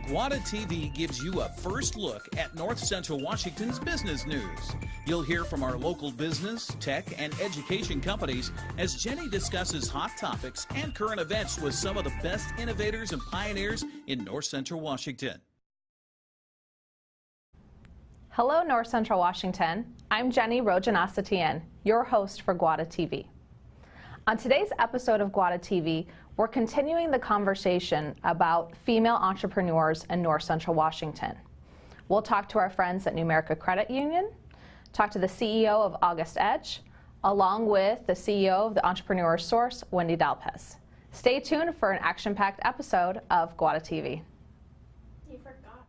GWATA TV gives you a first look at North Central Washington's business news. You'll hear from our local business, tech, and education companies as Jenny discusses hot topics and current events with some of the best innovators and pioneers in North Central Washington. Hello, North Central Washington. I'm Jenny Rojanasatian, your host for GWATA TV. On today's episode of GWATA TV, we're continuing the conversation about female entrepreneurs in North Central Washington. We'll talk to our friends at Numerica Credit Union, talk to the CEO of Augustedge, along with the CEO of the Entrepreneur Source, Wendy Dalpez. Stay tuned for an action-packed episode of GWATA TV. You forgot.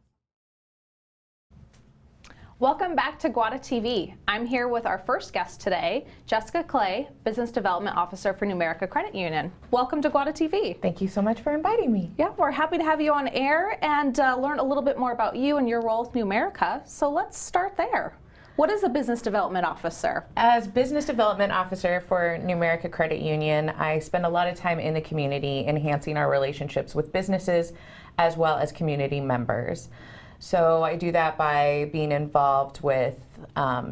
Welcome back to GWATA TV. I'm here with our first guest today, Jessica Clay, Business Development Officer for Numerica Credit Union. Welcome to GWATA TV. Thank you so much for inviting me. Yeah, we're happy to have you on air and learn a little bit more about you and your role with Numerica. So let's start there. What is a Business Development Officer? As Business Development Officer for Numerica Credit Union, I spend a lot of time in the community enhancing our relationships with businesses as well as community members. So I do that by being involved with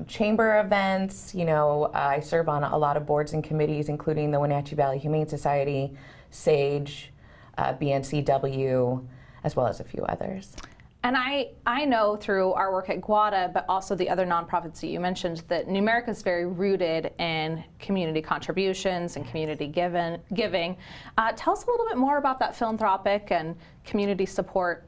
chamber events. You know, I serve on a lot of boards and committees, including the Wenatchee Valley Humane Society, SAGE, BNCW, as well as a few others. And I know through our work at GWATA, but also the other nonprofits that you mentioned, that Numerica is very rooted in community contributions and community giving. Tell us a little bit more about that philanthropic and community support,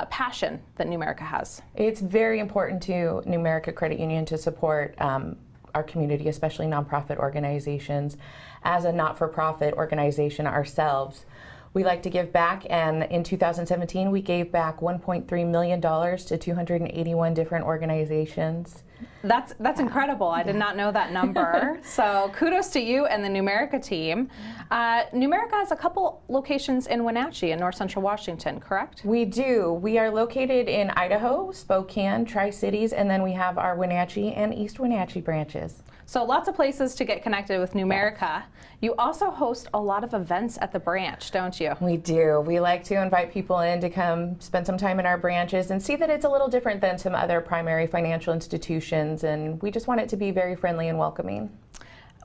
passion that Numerica has. It's very important to Numerica Credit Union to support our community, especially nonprofit organizations. As a not-for-profit organization ourselves, we like to give back, and in 2017 we gave back $1.3 million to 281 different organizations. That's incredible. I did not know that number. So kudos to you and the Numerica team. Numerica has a couple locations in Wenatchee in North Central Washington, correct? We do. We are located in Idaho, Spokane, Tri-Cities, and then we have our Wenatchee and East Wenatchee branches. So lots of places to get connected with Numerica. You also host a lot of events at the branch, don't you? We do. We like to invite people in to come spend some time in our branches and see that it's a little different than some other primary financial institutions, and we just want it to be very friendly and welcoming.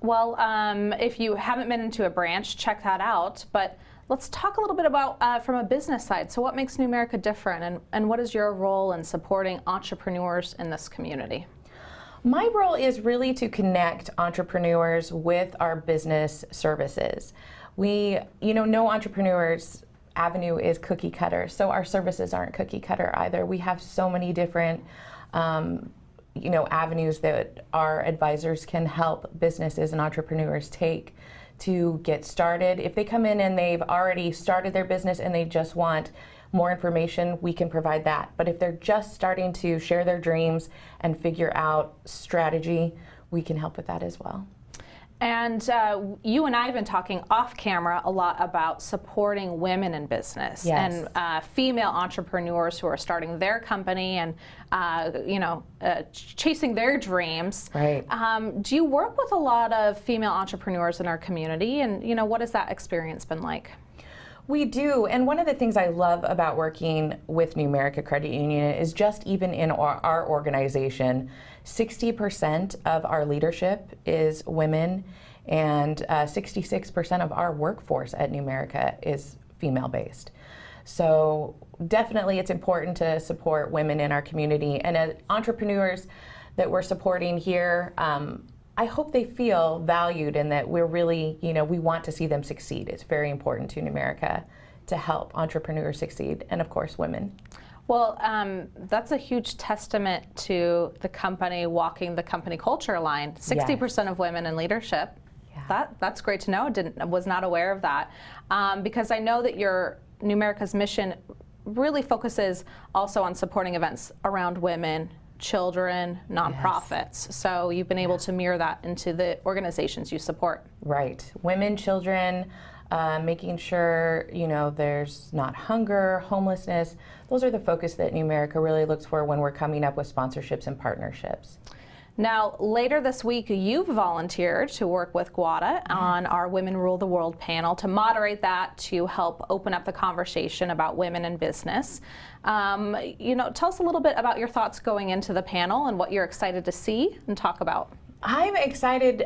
Well, if you haven't been into a branch, check that out. But let's talk a little bit about from a business side. So what makes Numerica different, and what is your role in supporting entrepreneurs in this community? My role is really to connect entrepreneurs with our business services. No entrepreneur's avenue is cookie cutter, so our services aren't cookie cutter either. We have so many different avenues that our advisors can help businesses and entrepreneurs take to get started. If they come in and they've already started their business and they just want more information, we can provide that. But if they're just starting to share their dreams and figure out strategy, we can help with that as well. And you and I have been talking off camera a lot about supporting women in business. Yes. And female entrepreneurs who are starting their company and chasing their dreams. Right. Do you work with a lot of female entrepreneurs in our community, and what has that experience been like? We do, and one of the things I love about working with Numerica Credit Union is just even in our organization, 60% of our leadership is women, and 66% of our workforce at Numerica is female-based. So definitely it's important to support women in our community, and as entrepreneurs that we're supporting here, I hope they feel valued and that we're really, we want to see them succeed. It's very important to Numerica to help entrepreneurs succeed, and of course women. Well, that's a huge testament to the company walking the company culture line. 60% of women in leadership. Yeah. That's great to know. Was not aware of that, because I know that your Numerica's mission really focuses also on supporting events around women, children, nonprofits. Yes. So you've been able to mirror that into the organizations you support. Right. Women, children, making sure, there's not hunger, homelessness. Those are the focus that Numerica really looks for when we're coming up with sponsorships and partnerships. Now, later this week, you've volunteered to work with GWATA on our Women Rule the World panel to moderate that, to help open up the conversation about women in business. Tell us a little bit about your thoughts going into the panel and what you're excited to see and talk about. I'm excited.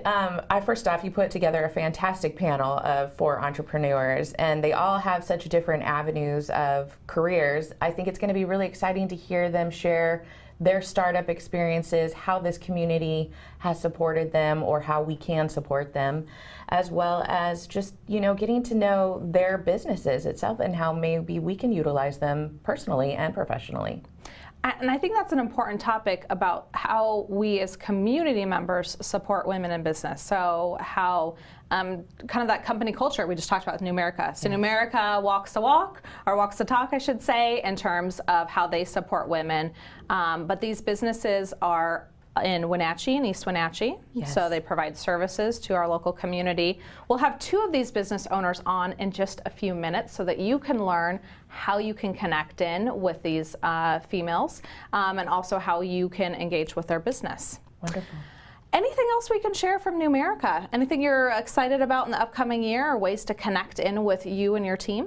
First off, you put together a fantastic panel of 4 entrepreneurs, and they all have such different avenues of careers. I think it's going to be really exciting to hear them share their startup experiences, how this community has supported them or how we can support them, as well as just, getting to know their businesses itself and how maybe we can utilize them personally and professionally. And I think that's an important topic about how we as community members support women in business. So how kind of that company culture we just talked about with Numerica. So Numerica walks the walk, or walks the talk, I should say, in terms of how they support women. But these businesses are in Wenatchee and East Wenatchee. Yes. So they provide services to our local community. We'll have 2 of these business owners on in just a few minutes so that you can learn how you can connect in with these females and also how you can engage with their business. Wonderful. Anything else we can share from Numerica? Anything you're excited about in the upcoming year, or ways to connect in with you and your team?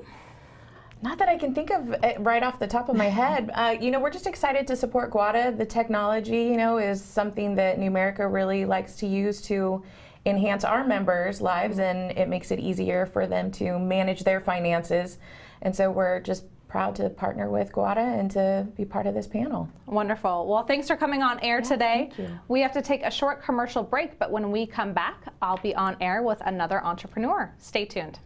Not that I can think of it right off the top of my head. We're just excited to support GWATA. The technology, is something that Numerica really likes to use to enhance our members' lives, and it makes it easier for them to manage their finances. And so we're just proud to partner with GWATA and to be part of this panel. Wonderful. Well, thanks for coming on air today. Thank you. We have to take a short commercial break, but when we come back, I'll be on air with another entrepreneur. Stay tuned.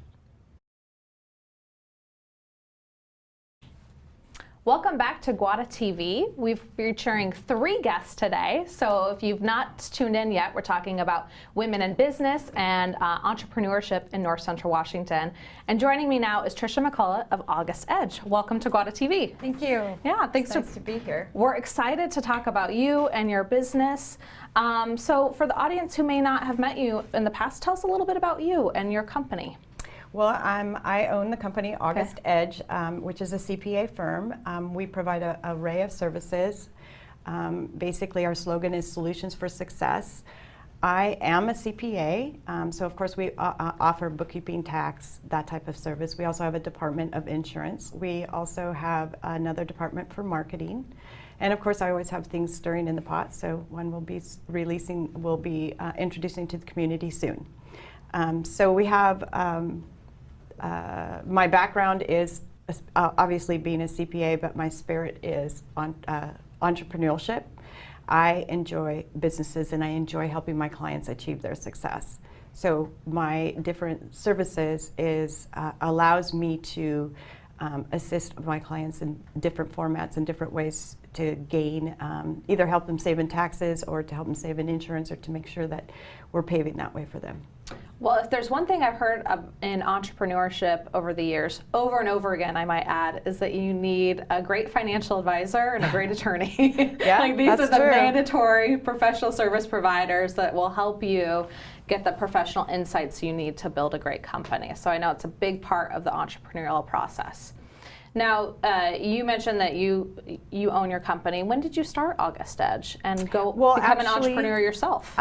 Welcome back to GWATA TV. We're featuring 3 guests today. So if you've not tuned in yet, we're talking about women in business and entrepreneurship in North Central Washington. And joining me now is Tricia McCullough of Augustedge. Welcome to GWATA TV. Thank you. Yeah, thanks. It's nice to be here. We're excited to talk about you and your business. So for the audience who may not have met you in the past, tell us a little bit about you and your company. Well, I own the company Augustedge, which is a CPA firm. We provide an array of services. Basically, our slogan is Solutions for Success. I am a CPA, so of course we offer bookkeeping, tax, that type of service. We also have a department of insurance. We also have another department for marketing. And of course, I always have things stirring in the pot, so one will be introducing to the community soon. So we have, my background is obviously being a CPA, but my spirit is on entrepreneurship. I enjoy businesses and I enjoy helping my clients achieve their success. So my different services allows me to assist my clients in different formats and different ways to gain, either help them save in taxes or to help them save in insurance, or to make sure that we're paving that way for them. Well, if there's one thing I've heard in entrepreneurship over the years, over and over again, I might add, is that you need a great financial advisor and a great attorney. Yeah, like these are the true. Mandatory professional service providers that will help you get the professional insights you need to build a great company. So I know it's a big part of the entrepreneurial process. Now, you mentioned that you own your company. When did you start Augustedge and become an entrepreneur yourself?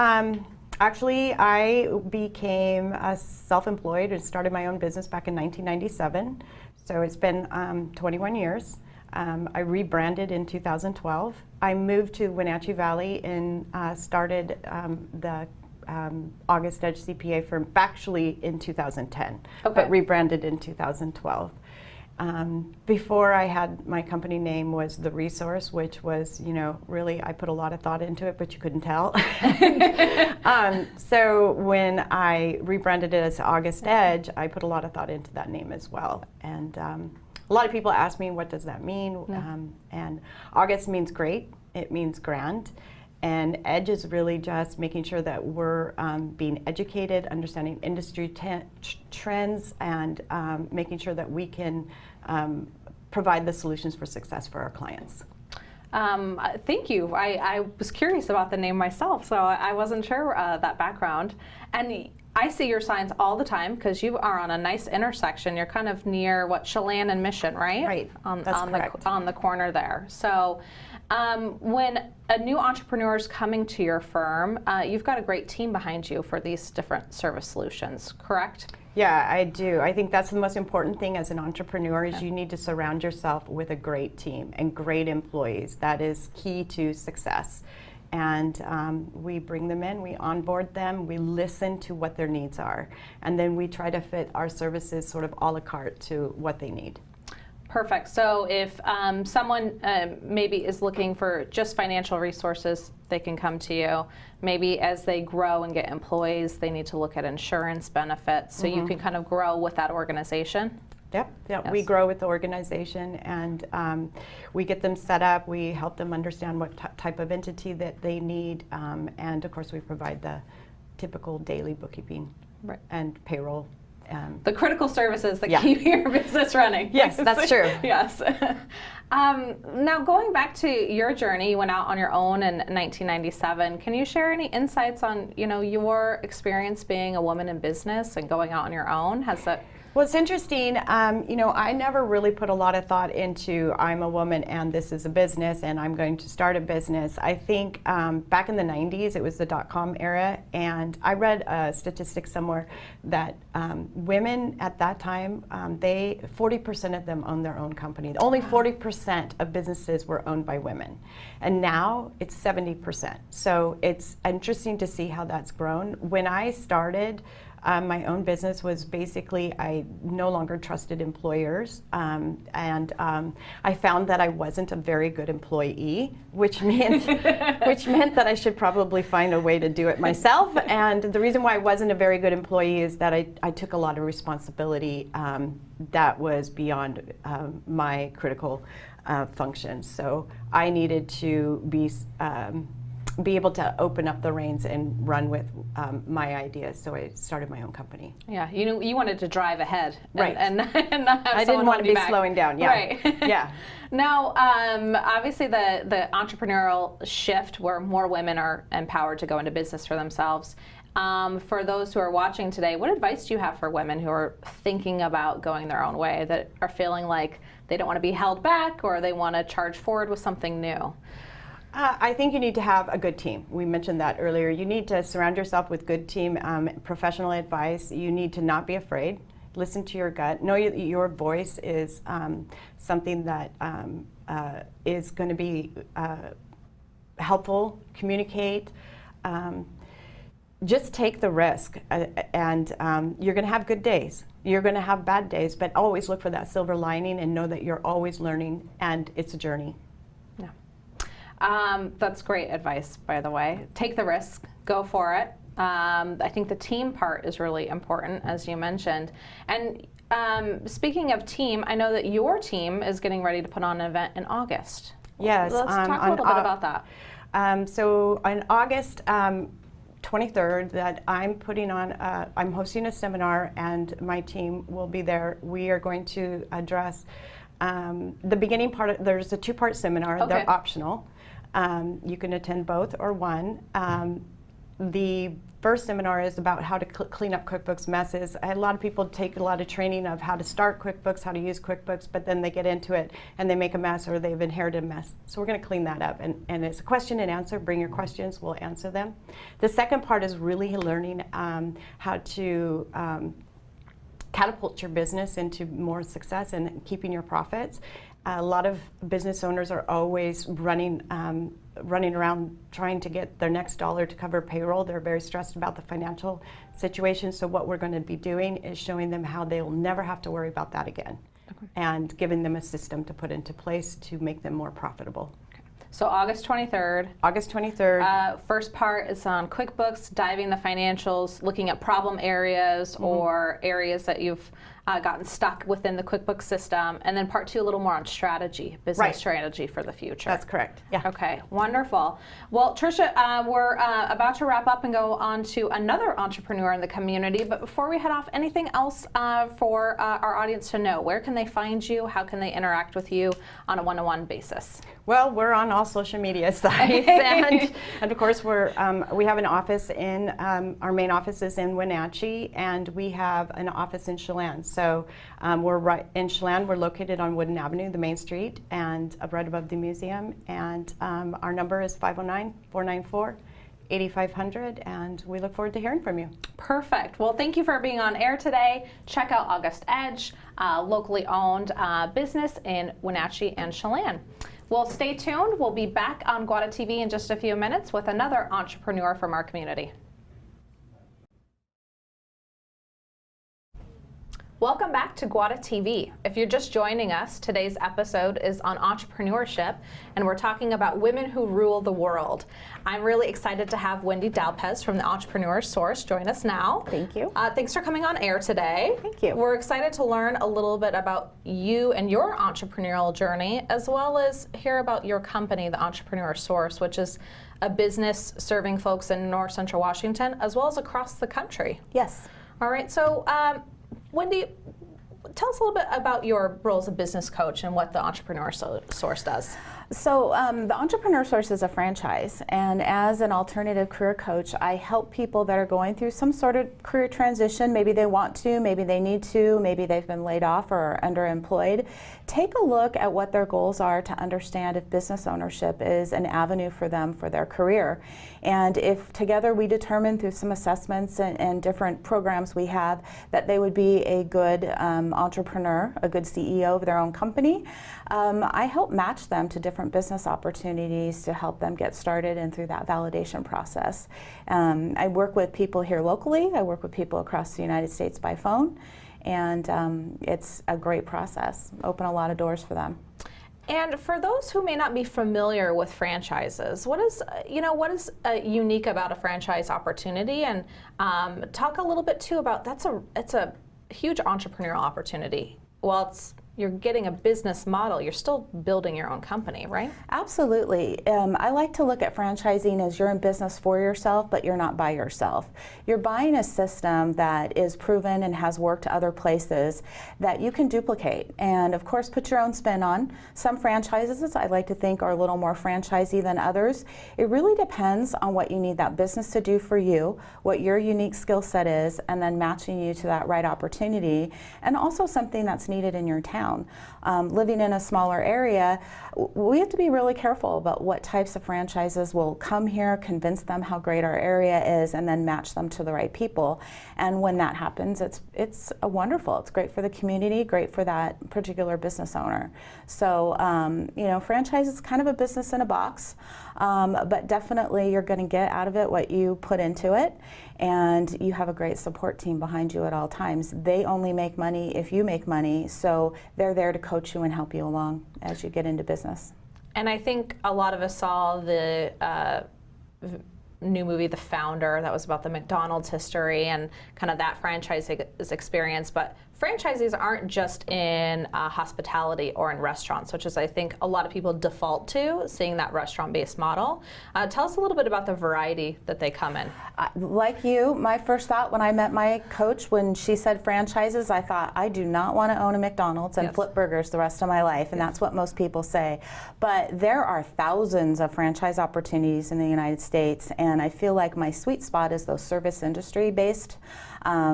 Actually, I became self-employed and started my own business back in 1997. So it's been 21 years. I rebranded in 2012. I moved to Wenatchee Valley and started the Augustedge CPA firm actually in 2010, but rebranded in 2012. Before I had my company name was The Resource, which was, really I put a lot of thought into it, but you couldn't tell. So when I rebranded it as Augustedge, I put a lot of thought into that name as well. And a lot of people ask me, what does that mean? And August means great, it means grand. And Edge is really just making sure that we're being educated, understanding industry trends, and making sure that we can provide the solutions for success for our clients. Thank you. I was curious about the name myself, so I wasn't sure that background. And I see your signs all the time because you are on a nice intersection. You're kind of near Chelan and Mission, right? Right. That's correct. On the corner there. So When a new entrepreneur is coming to your firm, you've got a great team behind you for these different service solutions, correct? Yeah, I do. I think that's the most important thing as an entrepreneur is you need to surround yourself with a great team and great employees. That is key to success. And we bring them in, we onboard them, we listen to what their needs are, and then we try to fit our services sort of a la carte to what they need. Perfect. So if someone maybe is looking for just financial resources, they can come to you. Maybe as they grow and get employees, they need to look at insurance benefits. So you can kind of grow with that organization. Yep, Yes. we grow with the organization, and we get them set up. We help them understand what type of entity that they need, and of course we provide the typical daily bookkeeping and payroll. The critical services that keep your business running. Yes, that's true. Yes. Now going back to your journey, you went out on your own in 1997. Can you share any insights on your experience being a woman in business and going out on your own? Has that Well, it's interesting. I never really put a lot of thought into I'm a woman and this is a business and I'm going to start a business. I think back in the 90s, it was the dot-com era, and I read a statistic somewhere that women at that time, 40% of them owned their own company. Only 40% of businesses were owned by women. And now it's 70%. So it's interesting to see how that's grown. When I started, my own business was basically I no longer trusted employers, and I found that I wasn't a very good employee, which meant that I should probably find a way to do it myself. And the reason why I wasn't a very good employee is that I took a lot of responsibility that was beyond my critical functions. So I needed to be able to open up the reins and run with my ideas. So I started my own company. Yeah, you wanted to drive ahead, right? And not have I didn't want to be slowing down. Yeah, right. Yeah. Now, obviously, the entrepreneurial shift where more women are empowered to go into business for themselves. For those who are watching today, what advice do you have for women who are thinking about going their own way, that are feeling like they don't want to be held back or they want to charge forward with something new? I think you need to have a good team. We mentioned that earlier. You need to surround yourself with good team, professional advice. You need to not be afraid. Listen to your gut. Know your voice is something that is going to be helpful. Communicate. Just take the risk, and you're going to have good days. You're going to have bad days, but always look for that silver lining and know that you're always learning, and it's a journey. That's great advice, by the way. Take the risk, go for it. I think the team part is really important, as you mentioned. And speaking of team, I know that your team is getting ready to put on an event in August. Yes. Let's talk a little bit about that. So on August 23rd, that I'm putting on, I'm hosting a seminar, and my team will be there. We are going to address the beginning part. There's a two-part seminar. Okay. They're optional. You can attend both or one. The first seminar is about how to clean up QuickBooks messes. A lot of people take a lot of training of how to start QuickBooks, how to use QuickBooks, but then they get into it and they make a mess or they've inherited a mess. So we're going to clean that up. And it's a question and answer. Bring your questions, we'll answer them. The second part is really learning how to catapult your business into more success and keeping your profits. A lot of business owners are always running around trying to get their next dollar to cover payroll. They're very stressed about the financial situation. So what we're going to be doing is showing them how they'll never have to worry about that again, and giving them a system to put into place to make them more profitable. So August 23rd. August 23rd. First part is on QuickBooks, diving the financials, looking at problem areas or areas that you've gotten stuck within the QuickBooks system. And then part two, a little more on strategy, business strategy for the future. That's correct. Yeah. Okay, wonderful. Well, Tricia, we're about to wrap up and go on to another entrepreneur in the community. But before we head off, anything else for our audience to know? Where can they find you? How can they interact with you on a one-to-one basis? Well, we're on all social media sites, and of course we have an office in our main office is in Wenatchee, and we have an office in Chelan. So So we're right in Chelan. We're located on Wooden Avenue, the main street, and right above the museum. And our number is 509-494-8500, and we look forward to hearing from you. Perfect. Well, thank you for being on air today. Check out Augustedge, locally owned business in Wenatchee and Chelan. Well, stay tuned. We'll be back on GWATA TV in just a few minutes with another entrepreneur from our community. Welcome back to GWATA TV. If you're just joining us, today's episode is on entrepreneurship, and we're talking about women who rule the world. I'm really excited to have Wendy Dalpez from the Entrepreneur Source join us now. Thank you. Thanks for coming on air today. Thank you. We're excited to learn a little bit about you and your entrepreneurial journey, as well as hear about your company, the Entrepreneur Source, which is a business serving folks in North Central Washington, as well as across the country. Yes. All right, so Wendy, tell us a little bit about your role as a business coach and what the Entrepreneur Source does. So the Entrepreneur Source is a franchise, and as an alternative career coach, I help people that are going through some sort of career transition. Maybe they want to, maybe they need to, maybe they've been laid off or are underemployed. Take a look at what their goals are to understand if business ownership is an avenue for them for their career. And if together we determine through some assessments and different programs we have that they would be a good entrepreneur, a good CEO of their own company, I help match them to different business opportunities to help them get started and through that validation process. I work with people here locally, I work with people across the United States by phone, and it's a great process. Open a lot of doors for them. And for those who may not be familiar with franchises, what is unique about a franchise opportunity? And talk a little bit too about it's a huge entrepreneurial opportunity. Well, you're getting a business model, you're still building your own company, right? Absolutely. I like to look at franchising as you're in business for yourself, but you're not by yourself. You're buying a system that is proven and has worked other places that you can duplicate. And of course, put your own spin on. Some franchises, I like to think, are a little more franchisey than others. It really depends on what you need that business to do for you, what your unique skill set is, and then matching you to that right opportunity, and also something that's needed in your town. Living in a smaller area, we have to be really careful about what types of franchises will come here, convince them how great our area is, and then match them to the right people. And when that happens, it's wonderful. It's great for the community, great for that particular business owner. So, franchise is kind of a business in a box, but definitely you're going to get out of it what you put into it, and you have a great support team behind you at all times. They only make money if you make money, so they're there to coach you and help you along as you get into business. And I think a lot of us saw the new movie, The Founder, that was about the McDonald's history and kind of that franchise experience. But franchisees aren't just in hospitality or in restaurants, which is, I think, a lot of people default to, seeing that restaurant-based model. Tell us a little bit about the variety that they come in. Like you, my first thought when I met my coach, when she said franchises, I thought, I do not want to own a McDonald's and flip burgers the rest of my life, and that's what most people say. But there are thousands of franchise opportunities in the United States, and I feel like my sweet spot is those service industry-based.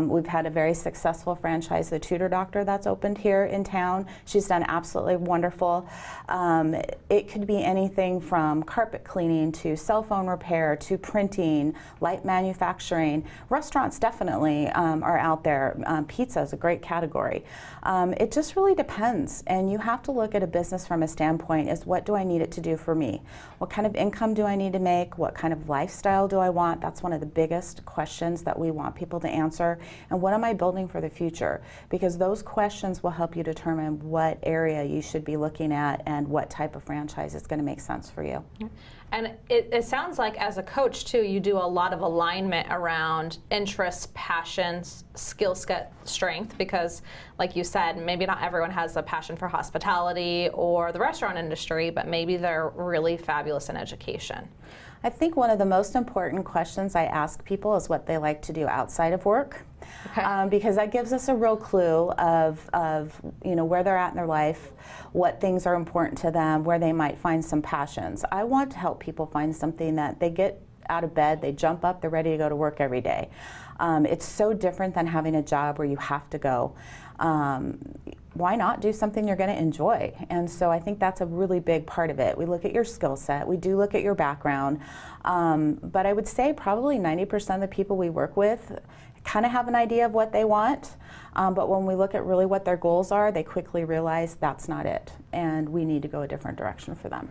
We've had a very successful franchise, the Tutor Doctor, that's opened here in town. She's done absolutely wonderful. It could be anything from carpet cleaning to cell phone repair to printing, light manufacturing. Restaurants definitely are out there. Pizza is a great category. It just really depends, and you have to look at a business from a standpoint is, what do I need it to do for me? What kind of income do I need to make? What kind of lifestyle do I want? That's one of the biggest questions that we want people to answer. And what am I building for the future? Because those questions will help you determine what area you should be looking at and what type of franchise is going to make sense for you. And it sounds like, as a coach too, you do a lot of alignment around interests, passions, skill set, strength, because like you said, maybe not everyone has a passion for hospitality or the restaurant industry, but maybe they're really fabulous in education. I think one of the most important questions I ask people is what they like to do outside of work. Okay. Because that gives us a real clue of where they're at in their life, what things are important to them, where they might find some passions. I want to help people find something that they get out of bed, they jump up, they're ready to go to work every day. It's so different than having a job where you have to go. why not do something you're going to enjoy? And so I think that's a really big part of it. We look at your skill set, we do look at your background, but I would say probably 90% of the people we work with kind of have an idea of what they want, but when we look at really what their goals are, they quickly realize that's not it, and we need to go a different direction for them.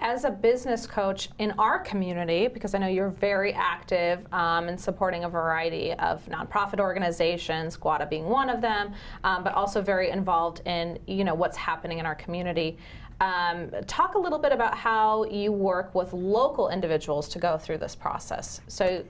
As a business coach in our community, because I know you're very active in supporting a variety of nonprofit organizations, GWATA being one of them, but also very involved in what's happening in our community. Talk a little bit about how you work with local individuals to go through this process. So.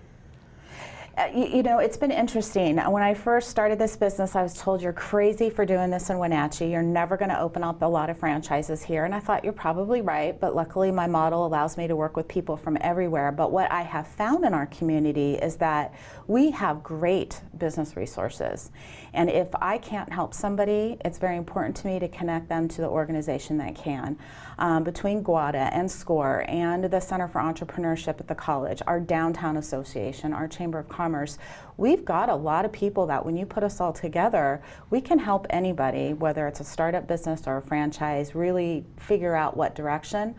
It's been interesting. When I first started this business, I was told, you're crazy for doing this in Wenatchee. You're never going to open up a lot of franchises here. And I thought, you're probably right, but luckily my model allows me to work with people from everywhere. But what I have found in our community is that we have great business resources. And if I can't help somebody, it's very important to me to connect them to the organization that can. Between GWATA and SCORE and the Center for Entrepreneurship at the college, our downtown association, our Chamber of Commerce, we've got a lot of people that when you put us all together, we can help anybody, whether it's a startup business or a franchise, really figure out what direction.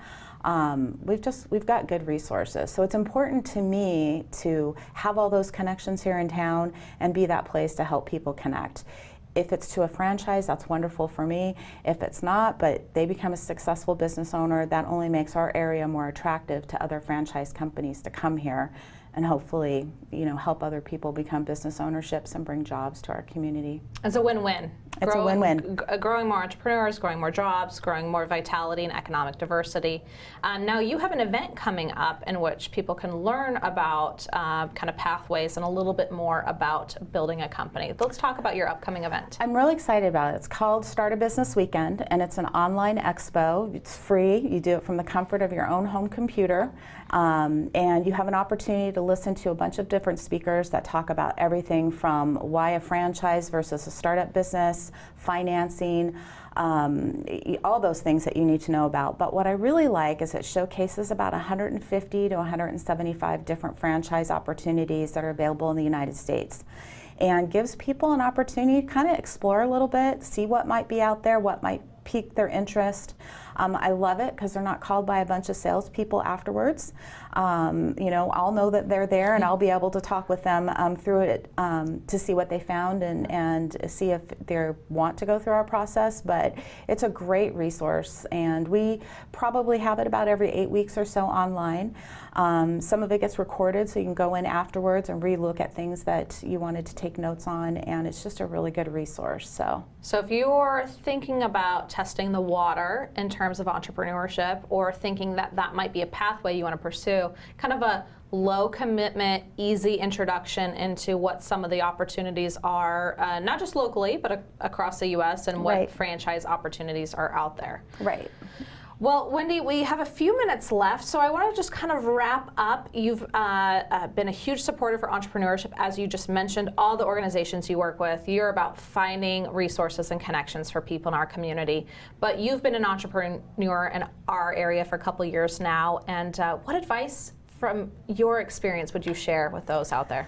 We've got good resources. So it's important to me to have all those connections here in town and be that place to help people connect. If it's to a franchise, that's wonderful for me. If it's not, but they become a successful business owner, that only makes our area more attractive to other franchise companies to come here and hopefully, help other people become business ownerships and bring jobs to our community. It's a win-win. It's a win-win. Growing more entrepreneurs, growing more jobs, growing more vitality and economic diversity. Now you have an event coming up in which people can learn about kind of pathways and a little bit more about building a company. Let's talk about your upcoming event. I'm really excited about it. It's called Start a Business Weekend, and it's an online expo. It's free. You do it from the comfort of your own home computer, and you have an opportunity to listen to a bunch of different speakers that talk about everything from why a franchise versus a startup business, financing, all those things that you need to know about. But what I really like is it showcases about 150 to 175 different franchise opportunities that are available in the United States, and gives people an opportunity to kind of explore a little bit, see what might be out there, what might pique their interest. I love it because they're not called by a bunch of salespeople afterwards. I'll know that they're there, and I'll be able to talk with them through it to see what they found and see if they want to go through our process. But it's a great resource, and we probably have it about every 8 weeks or so online. Some of it gets recorded, so you can go in afterwards and re-look at things that you wanted to take notes on, and it's just a really good resource. So if you're thinking about testing the water in terms of entrepreneurship, or thinking that that might be a pathway you want to pursue, kind of a low commitment, easy introduction into what some of the opportunities are, not just locally, but across the U.S. and what franchise opportunities are out there. Right. Well, Wendy, we have a few minutes left, so I want to just kind of wrap up. You've been a huge supporter for entrepreneurship, as you just mentioned, all the organizations you work with. You're about finding resources and connections for people in our community. But you've been an entrepreneur in our area for a couple years now, and what advice from your experience would you share with those out there?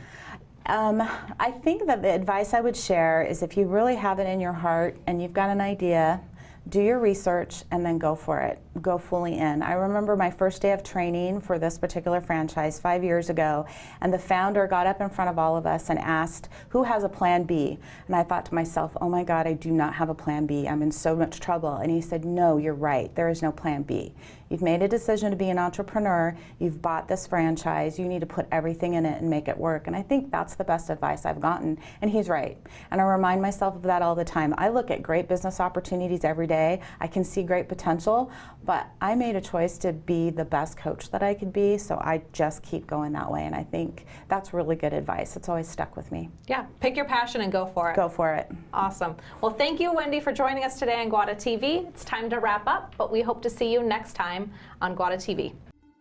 I think that the advice I would share is, if you really have it in your heart and you've got an idea, do your research and then go for it. Go fully in. I remember my first day of training for this particular franchise 5 years ago, and the founder got up in front of all of us and asked, who has a plan B? And I thought to myself, oh my God, I do not have a plan B. I'm in so much trouble. And he said, no, you're right. There is no plan B. You've made a decision to be an entrepreneur. You've bought this franchise. You need to put everything in it and make it work. And I think that's the best advice I've gotten. And he's right. And I remind myself of that all the time. I look at great business opportunities every day. I can see great potential, but I made a choice to be the best coach that I could be, so I just keep going that way. And I think that's really good advice. It's always stuck with me. Yeah, pick your passion and go for it. Go for it. Awesome. Well, thank you, Wendy, for joining us today on GWATA TV. It's time to wrap up, but we hope to see you next time on GWATA TV.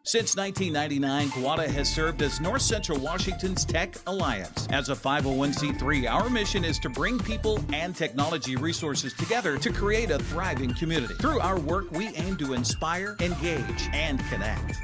Since 1999, GWATA has served as North Central Washington's Tech Alliance. As a 501c3, our mission is to bring people and technology resources together to create a thriving community. Through our work, we aim to inspire, engage, and connect.